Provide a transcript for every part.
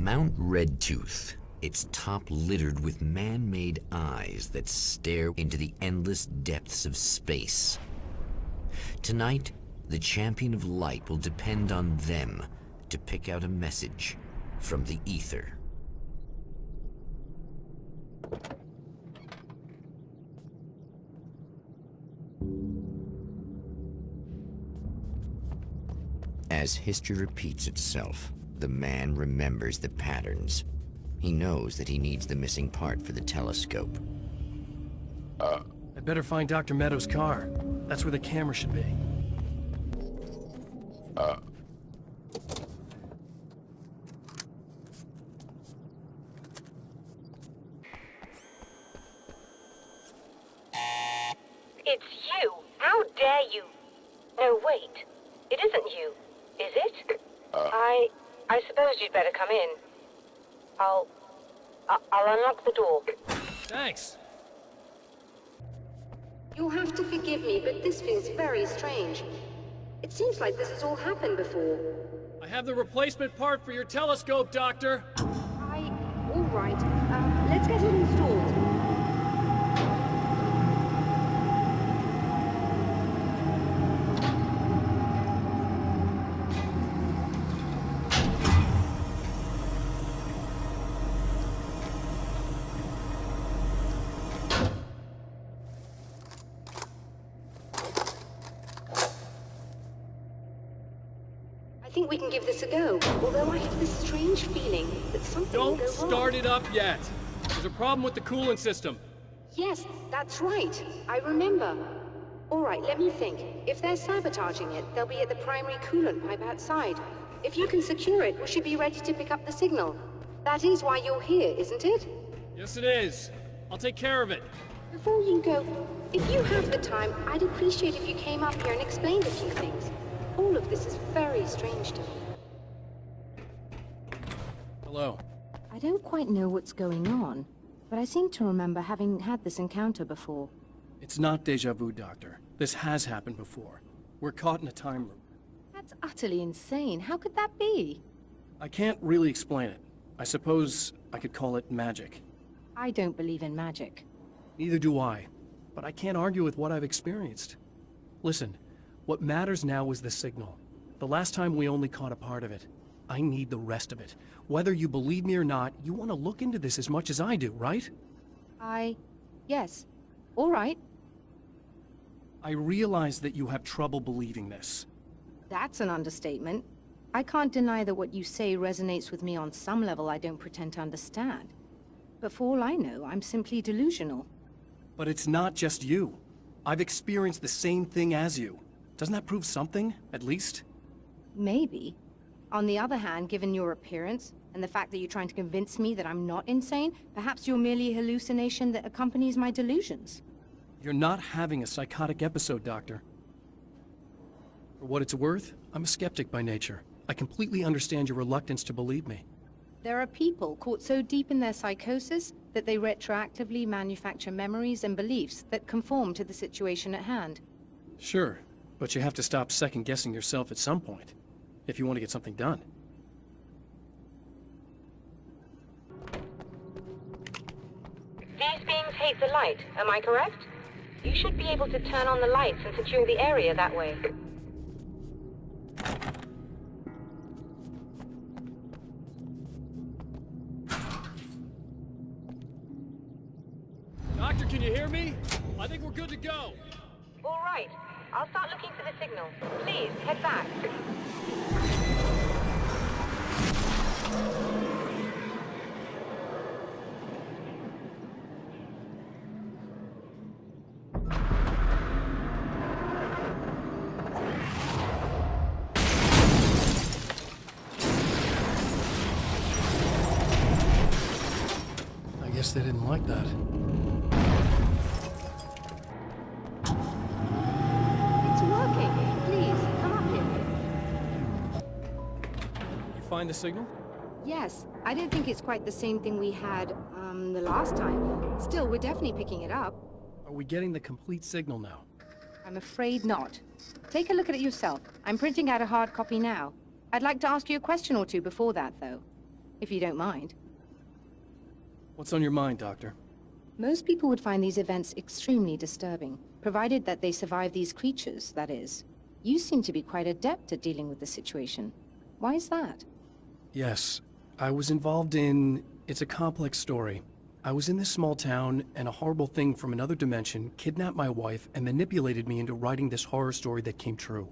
Mount Redtooth. Its top littered with man-made eyes that stare into the endless depths of space. Tonight, the champion of light will depend on them to pick out a message from the ether. As history repeats itself, the man remembers the patterns. He knows that he needs the missing part for the telescope. I'd better find Dr. Meadows' car. That's where the camera should be. It's you! How dare you! No, wait. It isn't you, is it? I suppose you'd better come in. I'll unlock the door. Thanks. You'll have to forgive me, but this feels very strange. It seems like this has all happened before. I have the replacement part for your telescope, Doctor. All right. Let's get it installed. I think we can give this a go, although I have this strange feeling that something will go wrong. Don't start it up yet. There's a problem with the coolant system. Yes, that's right. I remember. All right, let me think. If they're sabotaging it, they'll be at the primary coolant pipe outside. If you can secure it, we should be ready to pick up the signal. That is why you're here, isn't it? Yes, it is. I'll take care of it. Before you go, if you have the time, I'd appreciate if you came up here and explained a few things. All of this is very strange to me. Hello. I don't quite know what's going on, but I seem to remember having had this encounter before. It's not déjà vu, Doctor. This has happened before. We're caught in a time loop. That's utterly insane. How could that be? I can't really explain it. I suppose I could call it magic. I don't believe in magic. Neither do I, but I can't argue with what I've experienced. Listen, what matters now is the signal. The last time we only caught a part of it. I need the rest of it. Whether you believe me or not, you want to look into this as much as I do, right? Yes. All right. I realize that you have trouble believing this. That's an understatement. I can't deny that what you say resonates with me on some level I don't pretend to understand. But for all I know, I'm simply delusional. But it's not just you. I've experienced the same thing as you. Doesn't that prove something, at least? Maybe. On the other hand, given your appearance, and the fact that you're trying to convince me that I'm not insane, perhaps you're merely a hallucination that accompanies my delusions. You're not having a psychotic episode, Doctor. For what it's worth, I'm a skeptic by nature. I completely understand your reluctance to believe me. There are people caught so deep in their psychosis that they retroactively manufacture memories and beliefs that conform to the situation at hand. Sure, but you have to stop second-guessing yourself at some point, if you want to get something done. These beings hate the light, am I correct? You should be able to turn on the lights and secure the area that way. Doctor, can you hear me? I think we're good to go. All right. I'll start looking for the signal. Please, head back. I guess they didn't like that. It's working. Please, come up here. You find the signal? Yes, I don't think it's quite the same thing we had, the last time. Still, we're definitely picking it up. Are we getting the complete signal now? I'm afraid not. Take a look at it yourself. I'm printing out a hard copy now. I'd like to ask you a question or two before that, though. if you don't mind. What's on your mind, Doctor? Most people would find these events extremely disturbing, provided that they survive these creatures, that is. You seem to be quite adept at dealing with the situation. Why is that? Yes, I was involved in... It's a complex story. I was in this small town, and a horrible thing from another dimension kidnapped my wife and manipulated me into writing this horror story that came true.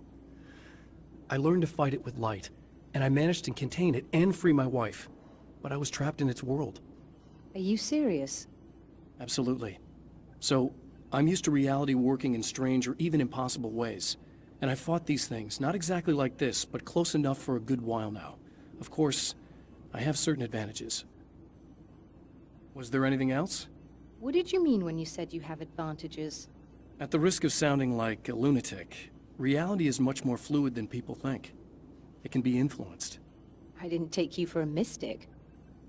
I learned to fight it with light, and I managed to contain it and free my wife. But I was trapped in its world. Are you serious? Absolutely. So, I'm used to reality working in strange or even impossible ways. And I fought these things, not exactly like this, but close enough for a good while now. Of course, I have certain advantages. Was there anything else? What did you mean when you said you have advantages? At the risk of sounding like a lunatic, reality is much more fluid than people think. It can be influenced. I didn't take you for a mystic.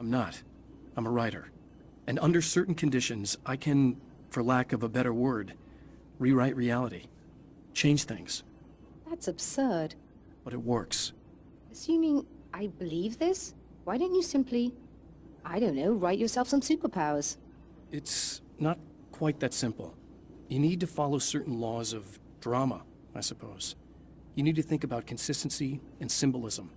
I'm not. I'm a writer. And under certain conditions, I can, for lack of a better word, rewrite reality. Change things. That's absurd. But it works. Assuming I believe this, why don't you simply, I don't know, write yourself some superpowers? It's not quite that simple. You need to follow certain laws of drama, I suppose. You need to think about consistency and symbolism.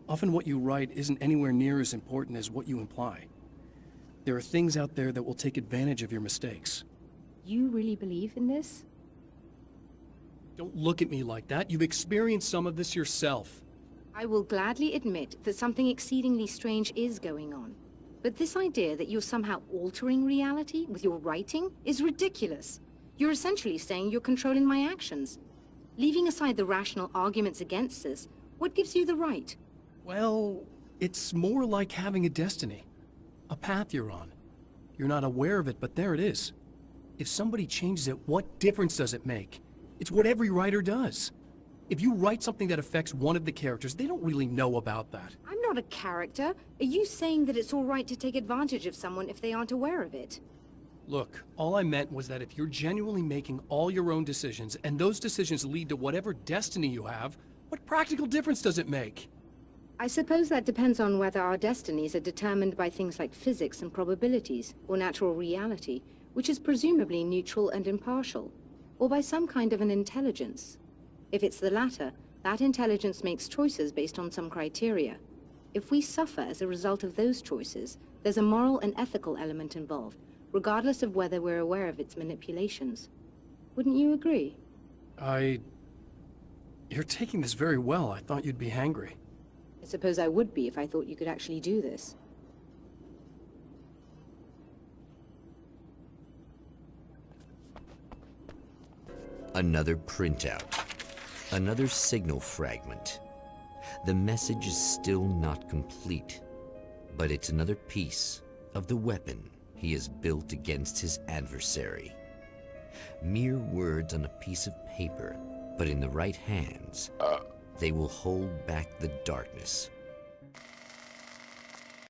Often what you write isn't anywhere near as important as what you imply. There are things out there that will take advantage of your mistakes. You really believe in this? Don't look at me like that. You've experienced some of this yourself. I will gladly admit that something exceedingly strange is going on. But this idea that you're somehow altering reality with your writing is ridiculous. You're essentially saying you're controlling my actions. Leaving aside the rational arguments against this, what gives you the right? Well, it's more like having a destiny. A path you're on. You're not aware of it, but there it is. If somebody changes it, what difference does it make? It's what every writer does. If you write something that affects one of the characters, they don't really know about that. I'm not a character. Are you saying that it's all right to take advantage of someone if they aren't aware of it? Look, all I meant was that if you're genuinely making all your own decisions, and those decisions lead to whatever destiny you have, what practical difference does it make? I suppose that depends on whether our destinies are determined by things like physics and probabilities, or natural reality, which is presumably neutral and impartial, or by some kind of an intelligence. If it's the latter, that intelligence makes choices based on some criteria. If we suffer as a result of those choices, there's a moral and ethical element involved, regardless of whether we're aware of its manipulations. Wouldn't you agree? You're taking this very well. I thought you'd be hangry. I suppose I would be if I thought you could actually do this. Another printout. Another signal fragment. The message is still not complete, but it's another piece of the weapon he has built against his adversary. Mere words on a piece of paper, but in the right hands, they will hold back the darkness